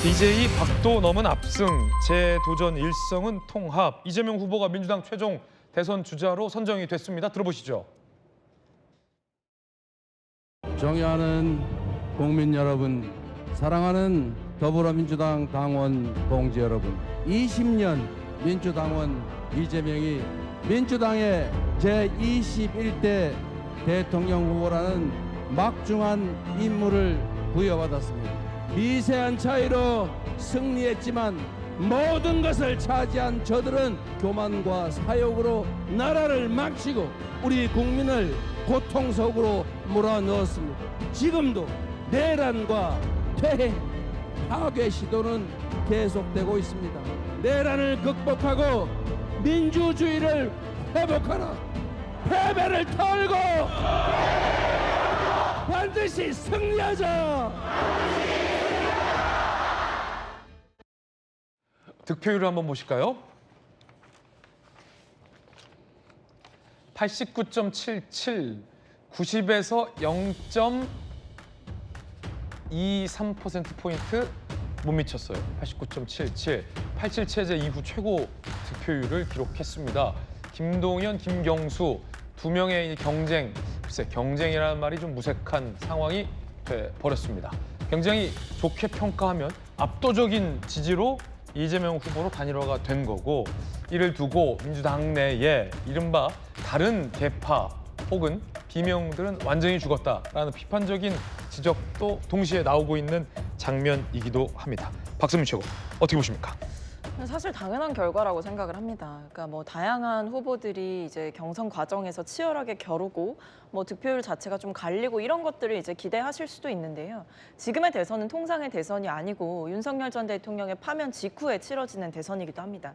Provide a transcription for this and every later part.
DJ 박도 넘은 압승, 재도전 일성은 통합. 이재명 후보가 민주당 최종 대선 주자로 선정이 됐습니다. 들어보시죠. 존경하는 국민 여러분, 사랑하는 더불어민주당 당원 동지 여러분, 20년 민주당원 이재명이 민주당의 제21대 대통령 후보라는 막중한 임무를 부여받았습니다. 미세한 차이로 승리했지만 모든 것을 차지한 저들은 교만과 사욕으로 나라를 망치고 우리 국민을 고통 속으로 몰아넣었습니다. 지금도 내란과 퇴행, 파괴 시도는 계속되고 있습니다. 내란을 극복하고 민주주의를 회복하라. 패배를 털고 반드시 승리하자. 득표율을 한번 보실까요? 89.77, 90에서 0.23%포인트 못 미쳤어요. 89.77, 87 체제 이후 최고 득표율을 기록했습니다. 김동연, 김경수 두 명의 이 경쟁, 글쎄 경쟁이라는 말이 좀 무색한 상황이 돼버렸습니다. 굉장히 좋게 평가하면 압도적인 지지로 이재명 후보로 단일화가 된 거고, 이를 두고 민주당 내에 이른바 다른 계파 혹은 비명들은 완전히 죽었다라는 비판적인 지적도 동시에 나오고 있는 장면이기도 합니다. 박선민 최고, 어떻게 보십니까? 사실 당연한 결과라고 생각을 합니다. 그러니까 뭐 다양한 후보들이 이제 경선 과정에서 치열하게 겨루고 뭐 득표율 자체가 좀 갈리고 이런 것들을 이제 기대하실 수도 있는데요. 지금의 대선은 통상의 대선이 아니고 윤석열 전 대통령의 파면 직후에 치러지는 대선이기도 합니다.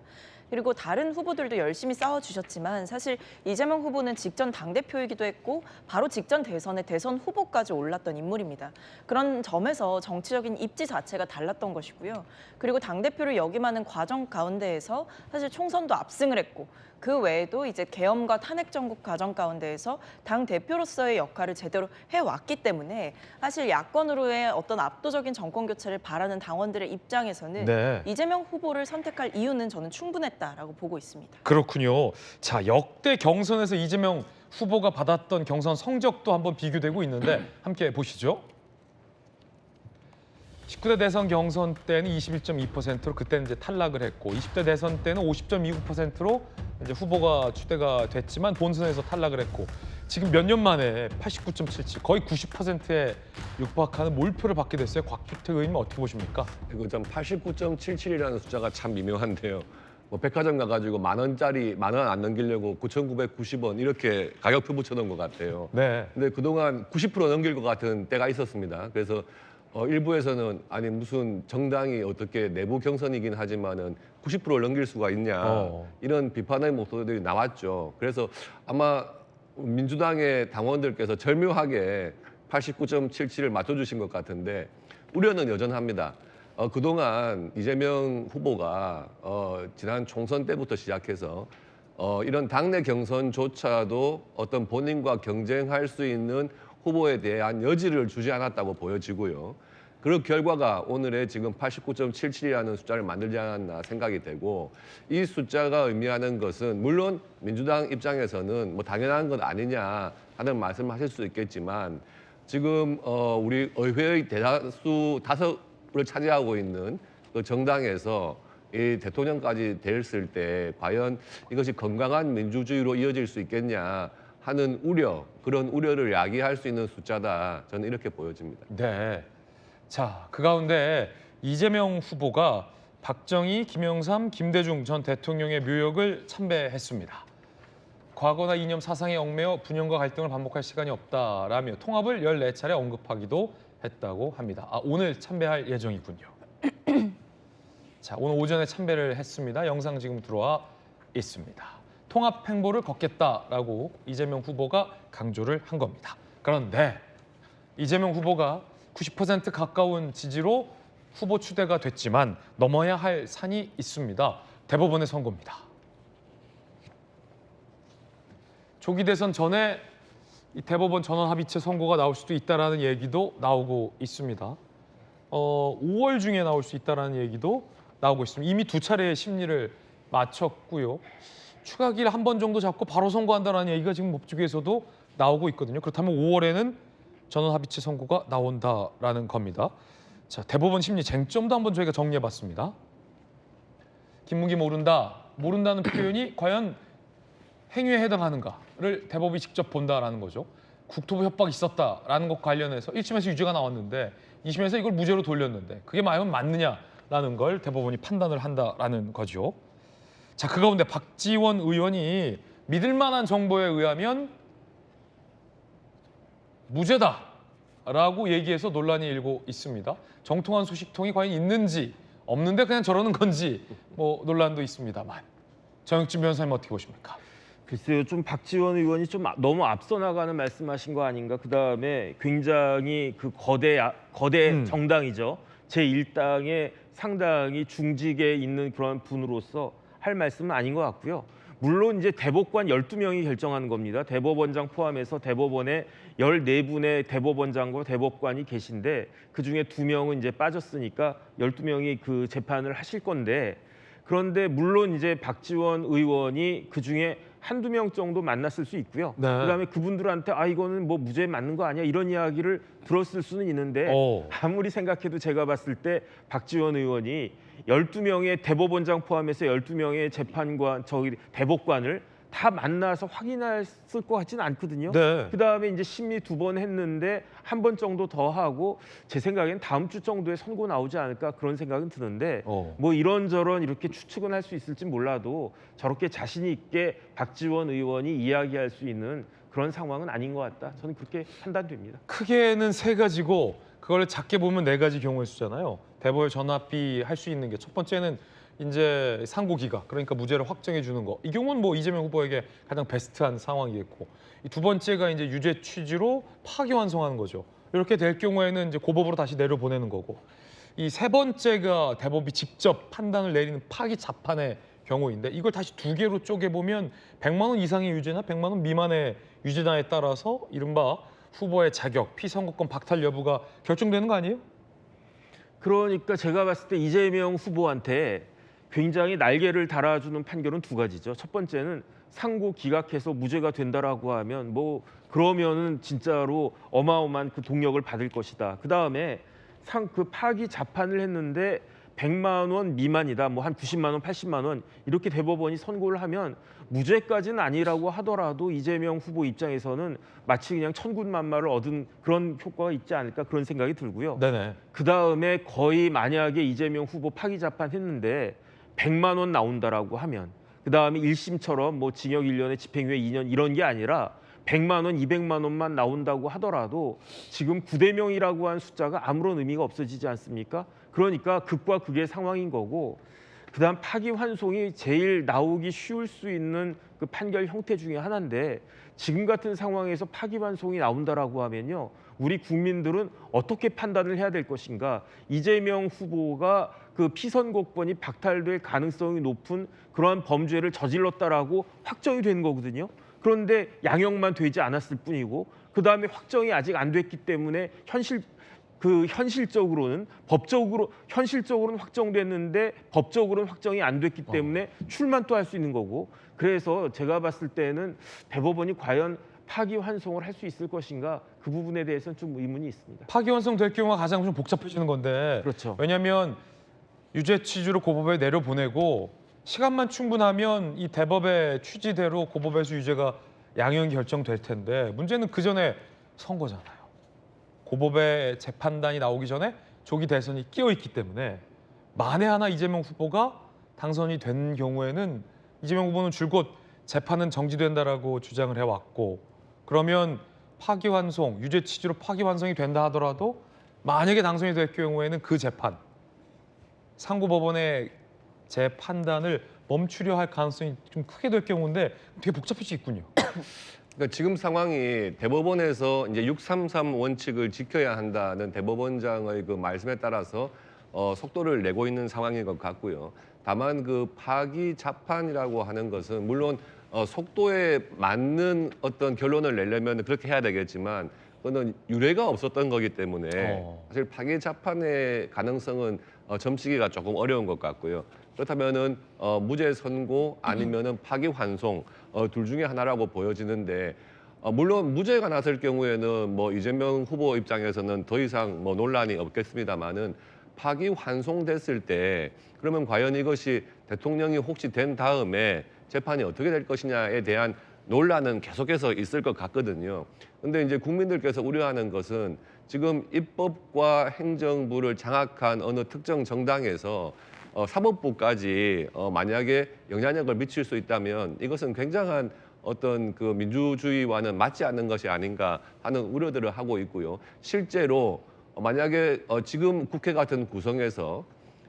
그리고 다른 후보들도 열심히 싸워주셨지만 사실 이재명 후보는 직전 당대표이기도 했고 바로 직전 대선에 대선 후보까지 올랐던 인물입니다. 그런 점에서 정치적인 입지 자체가 달랐던 것이고요. 그리고 당대표를 역임하는 과정 가운데에서 사실 총선도 압승을 했고 그 외에도 이제 계엄과 탄핵 정국 과정 가운데에서 당 대표로서의 역할을 제대로 해왔기 때문에 사실 야권으로의 어떤 압도적인 정권 교체를 바라는 당원들의 입장에서는 네. 이재명 후보를 선택할 이유는 저는 충분했다라고 보고 있습니다. 그렇군요. 자, 역대 경선에서 이재명 후보가 받았던 경선 성적도 한번 비교되고 있는데 함께 보시죠. 19대 대선 경선 때는 21.2%로 그때는 이제 탈락을 했고, 20대 대선 때는 50.29%로 이제 후보가 추대가 됐지만 본선에서 탈락을 했고, 지금 몇 년 만에 89.77, 거의 90%에 육박하는 몰표를 받게 됐어요. 곽규택 의원님 어떻게 보십니까? 이거 좀 89.77이라는 숫자가 참 미묘한데요. 뭐 백화점 가가지고 만 원 안 넘기려고 9,990원 이렇게 가격표 붙여놓은 것 같아요. 네. 근데 그동안 90% 넘길 것 같은 때가 있었습니다. 그래서 일부에서는 아니 무슨 정당이 어떻게 내부 경선이긴 하지만은 90%를 넘길 수가 있냐 이런 비판의 목소리들이 나왔죠. 그래서 아마 민주당의 당원들께서 절묘하게 89.77을 맞춰주신 것 같은데 우려는 여전합니다. 그동안 이재명 후보가 지난 총선 때부터 시작해서 이런 당내 경선조차도 어떤 본인과 경쟁할 수 있는 후보에 대한 여지를 주지 않았다고 보여지고요. 그 결과가 오늘의 지금 89.77이라는 숫자를 만들지 않았나 생각이 되고, 이 숫자가 의미하는 것은 물론 민주당 입장에서는 뭐 당연한 것 아니냐 하는 말씀하실 수 있겠지만, 지금 우리 의회의 대다수 다석을 차지하고 있는 그 정당에서 이 대통령까지 됐을 때 과연 이것이 건강한 민주주의로 이어질 수 있겠냐 하는 우려, 그런 우려를 야기할 수 있는 숫자다. 저는 이렇게 보여집니다. 네. 자, 그 가운데 이재명 후보가 박정희, 김영삼, 김대중 전 대통령의 묘역을 참배했습니다. 과거나 이념 사상에 얽매여 분열과 갈등을 반복할 시간이 없다라며 통합을 14차례 언급하기도 했다고 합니다. 오늘 참배할 예정이군요. 자, 오늘 오전에 참배를 했습니다. 영상 지금 들어와 있습니다. 통합 행보를 걷겠다라고 이재명 후보가 강조를 한 겁니다. 그런데 이재명 후보가 90% 가까운 지지로 후보 추대가 됐지만 넘어야 할 산이 있습니다. 대법원의 선고입니다. 조기 대선 전에 이 대법원 전원 합의체 선고가 나올 수도 있다라는 얘기도 나오고 있습니다. 5월 중에 나올 수 있다라는 얘기도 나오고 있습니다. 이미 2차례의 심리를 마쳤고요. 추가기일 한 번 정도 잡고 바로 선고한다라는 얘기가 지금 법조계에서도 나오고 있거든요. 그렇다면 5월에는 전원 합의체 선고가 나온다라는 겁니다. 자, 대법원 심리 쟁점도 한번 저희가 정리해봤습니다. 김문기 모른다는 표현이 과연 행위에 해당하는가를 대법이 직접 본다라는 거죠. 국토부 협박이 있었다라는 것 관련해서 1심에서 유죄가 나왔는데 2심에서 이걸 무죄로 돌렸는데 그게 과연 맞느냐라는 걸 대법원이 판단을 한다라는 거죠. 자, 그 가운데 박지원 의원이 믿을 만한 정보에 의하면 무죄다라고 얘기해서 논란이 일고 있습니다. 정통한 소식통이 과연 있는지 없는데 그냥 저러는 건지 뭐 논란도 있습니다만 정혁진 변호사님 어떻게 보십니까? 글쎄요, 좀 박지원 의원이 좀 너무 앞서 나가는 말씀하신 거 아닌가. 그다음에 굉장히 그 거대 정당이죠. 제1당의 상당히 중직에 있는 그런 분으로서 할 말씀은 아닌 것 같고요. 물론 이제 대법관 12명이 결정하는 겁니다. 대법원장 포함해서 대법원에 14분의 대법원장과 대법관이 계신데 그중에 2명은 이제 빠졌으니까 12명이 그 재판을 하실 건데, 그런데 물론 이제 박지원 의원이 그중에 한두 명 정도 만났을 수 있고요. 네. 그다음에 그분들한테 이거는 뭐 무죄 맞는 거 아니야 이런 이야기를 들었을 수는 있는데 아무리 생각해도 제가 봤을 때 박지원 의원이 12명의 대법원장 포함해서 12명의 재판관 대법관을 다 만나서 확인했을 것 같지는 않거든요. 네. 그다음에 이제 심리 2번 했는데 한 번 정도 더 하고 제 생각엔 다음 주 정도에 선고 나오지 않을까 그런 생각은 드는데 뭐 이런저런 이렇게 추측은 할 수 있을지 몰라도 저렇게 자신 있게 박지원 의원이 이야기할 수 있는 그런 상황은 아닌 것 같다. 저는 그렇게 판단됩니다. 크게는 3가지고 그걸 작게 보면 4가지 경우의 수잖아요. 대법원 전합의 할 수 있는 게 첫 번째는 이제 상고 기각, 그러니까 무죄를 확정해 주는 거. 이 경우는 뭐 이재명 후보에게 가장 베스트한 상황이겠고, 이 두 번째가 이제 유죄 취지로 파기환송하는 거죠. 이렇게 될 경우에는 이제 고법으로 다시 내려보내는 거고, 이 세 번째가 대법이 직접 판단을 내리는 파기 자판의 경우인데, 이걸 다시 2개로 쪼개 보면 100만 원 이상의 유죄나 100만 원 미만의 유죄나에 따라서 이른바 후보의 자격, 피선거권 박탈 여부가 결정되는 거 아니에요? 그러니까 제가 봤을 때 이재명 후보한테 굉장히 날개를 달아주는 판결은 2가지죠. 첫 번째는 상고 기각해서 무죄가 된다라고 하면 뭐 그러면은 진짜로 어마어마한 그 동력을 받을 것이다. 그다음에 그 파기 자판을 했는데 100만 원 미만이다. 뭐 한 90만 원, 80만 원 이렇게 대법원이 선고를 하면 무죄까지는 아니라고 하더라도 이재명 후보 입장에서는 마치 그냥 천군만마를 얻은 그런 효과가 있지 않을까 그런 생각이 들고요. 네네. 그다음에 거의 만약에 이재명 후보 파기 자판 했는데 100만 원 나온다라고 하면 그다음에 1심처럼 뭐 징역 1년에 집행유예 2년 이런 게 아니라 100만 원, 200만 원만 나온다고 하더라도 지금 9대0이라고 한 숫자가 아무런 의미가 없어지지 않습니까? 그러니까 극과 극의 상황인 거고, 그다음 파기환송이 제일 나오기 쉬울 수 있는 그 판결 형태 중에 하나인데 지금 같은 상황에서 파기환송이 나온다라고 하면요, 우리 국민들은 어떻게 판단을 해야 될 것인가? 이재명 후보가 그 피선거권이 박탈될 가능성이 높은 그러한 범죄를 저질렀다라고 확정이 된 거거든요. 그런데 양형만 되지 않았을 뿐이고 그다음에 확정이 아직 안 됐기 때문에 현실적으로는 현실적으로는 확정됐는데 법적으로는 확정이 안 됐기 때문에 출만 또 할 수 있는 거고, 그래서 제가 봤을 때는 대법원이 과연 파기환송을 할 수 있을 것인가 그 부분에 대해서는 좀 의문이 있습니다. 파기환송 될 경우가 가장 좀 복잡해지는 건데, 그렇죠. 왜냐하면 유죄 취지로 고법에 내려보내고 시간만 충분하면 이 대법의 취지대로 고법에서 유죄가 양형이 결정될 텐데, 문제는 그 전에 선거잖아요. 고법의 재판단이 나오기 전에 조기 대선이 끼어 있기 때문에 만에 하나 이재명 후보가 당선이 된 경우에는 이재명 후보는 줄곧 재판은 정지된다라고 주장을 해왔고, 그러면 파기환송, 유죄 취지로 파기환송이 된다 하더라도 만약에 당선이 될 경우에는 그 재판, 상고법원의 재판단을 멈추려 할 가능성이 좀 크게 될 경우인데 되게 복잡할 수 있군요. 그러니까 지금 상황이 대법원에서 이제 633 원칙을 지켜야 한다는 대법원장의 그 말씀에 따라서 속도를 내고 있는 상황인 것 같고요. 다만 그 파기 자판이라고 하는 것은 물론 속도에 맞는 어떤 결론을 내려면 그렇게 해야 되겠지만 그거는 유례가 없었던 거기 때문에 어. 사실 파기 재판의 가능성은 점치기가 조금 어려운 것 같고요. 그렇다면은 무죄 선고 아니면은 파기 환송 둘 중에 하나라고 보여지는데 물론 무죄가 났을 경우에는 뭐 이재명 후보 입장에서는 더 이상 뭐 논란이 없겠습니다만은 파기 환송됐을 때 그러면 과연 이것이 대통령이 혹시 된 다음에 재판이 어떻게 될 것이냐에 대한 논란은 계속해서 있을 것 같거든요. 근데 이제 국민들께서 우려하는 것은 지금 입법과 행정부를 장악한 어느 특정 정당에서 사법부까지 만약에 영향력을 미칠 수 있다면 이것은 굉장한 어떤 그 민주주의와는 맞지 않는 것이 아닌가 하는 우려들을 하고 있고요. 실제로 만약에 지금 국회 같은 구성에서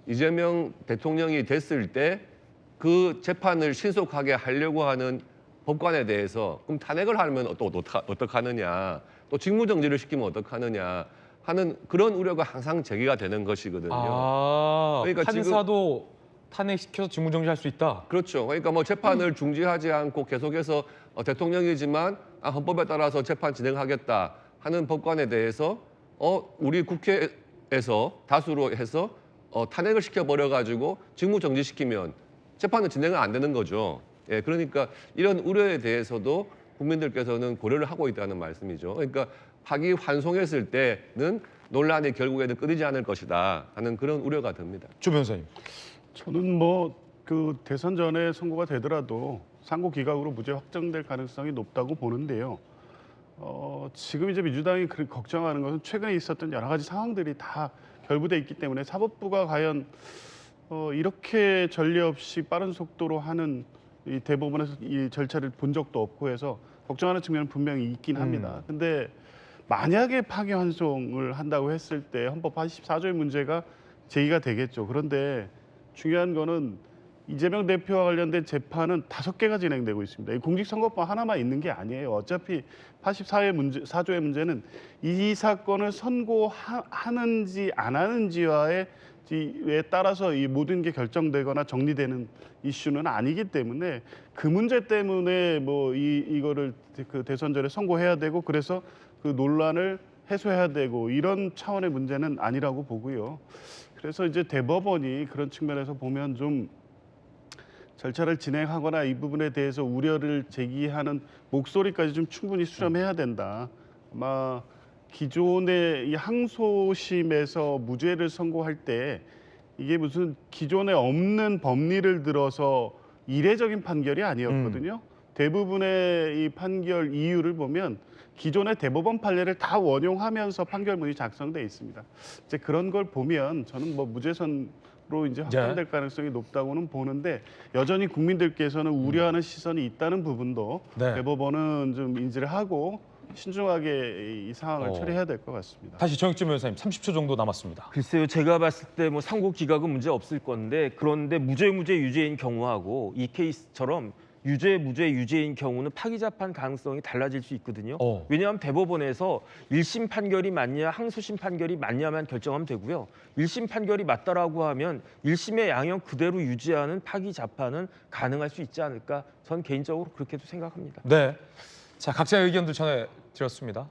이재명 대통령이 됐을 때 그 재판을 신속하게 하려고 하는 법관에 대해서 그럼 탄핵을 하면 또 어떡하느냐, 또 직무정지를 시키면 어떡하느냐 하는 그런 우려가 항상 제기가 되는 것이거든요. 아, 그러니까 판사도 탄핵시켜서 직무정지할 수 있다. 그렇죠. 그러니까 뭐 재판을 중지하지 않고 계속해서 대통령이지만 헌법에 따라서 재판 진행하겠다 하는 법관에 대해서 우리 국회에서 다수로 해서 탄핵을 시켜버려 가지고 직무정지시키면 재판은 진행은 안 되는 거죠. 예, 그러니까 이런 우려에 대해서도 국민들께서는 고려를 하고 있다는 말씀이죠. 그러니까 파기 환송했을 때는 논란이 결국에는 끊이지 않을 것이다 하는 그런 우려가 듭니다. 조 변호사님. 저는 뭐 그 대선 전에 선고가 되더라도 상고 기각으로 무죄 확정될 가능성이 높다고 보는데요. 지금 이제 민주당이 걱정하는 것은 최근에 있었던 여러 가지 상황들이 다 결부돼 있기 때문에 사법부가 과연 이렇게 전례 없이 빠른 속도로 하는 이 대법원에서 이 절차를 본 적도 없고 해서 걱정하는 측면은 분명히 있긴 합니다. 근데 만약에 파기 환송을 한다고 했을 때 헌법 84조의 문제가 제기가 되겠죠. 그런데 중요한 거는 이재명 대표와 관련된 재판은 5개가 진행되고 있습니다. 이 공직선거법 하나만 있는 게 아니에요. 어차피 84조의 문제는 이 사건을 선고하는지 안 하는지에 따라서 이 모든 게 결정되거나 정리되는 이슈는 아니기 때문에 그 문제 때문에 뭐 이거를 그 대선 전에 선고해야 되고 그래서 그 논란을 해소해야 되고 이런 차원의 문제는 아니라고 보고요. 그래서 이제 대법원이 그런 측면에서 보면 좀 절차를 진행하거나 이 부분에 대해서 우려를 제기하는 목소리까지 좀 충분히 수렴해야 된다. 아마 기존의 이 항소심에서 무죄를 선고할 때 이게 무슨 기존에 없는 법리를 들어서 이례적인 판결이 아니었거든요. 대부분의 이 판결 이유를 보면 기존의 대법원 판례를 다 원용하면서 판결문이 작성돼 있습니다. 이제 그런 걸 보면 저는 뭐 무죄선으로 이제 확정될 가능성이 높다고는 보는데 여전히 국민들께서는 우려하는 시선이 있다는 부분도 네. 대법원은 좀 인지를 하고 신중하게 이 상황을 처리해야 될 것 같습니다. 다시 정익진 변호사님 30초 정도 남았습니다. 글쎄요, 제가 봤을 때 뭐 상고 기각은 문제 없을 건데 그런데 무죄 유죄인 경우하고 이 케이스처럼 무죄 유죄인 경우는 파기 재판 가능성이 달라질 수 있거든요. 왜냐하면 대법원에서 1심 판결이 맞냐 항소심 판결이 맞냐만 결정하면 되고요. 1심 판결이 맞다라고 하면 1심의 양형 그대로 유지하는 파기 재판은 가능할 수 있지 않을까? 전 개인적으로 그렇게도 생각합니다. 네. 자, 각자의 의견도 전해드렸습니다.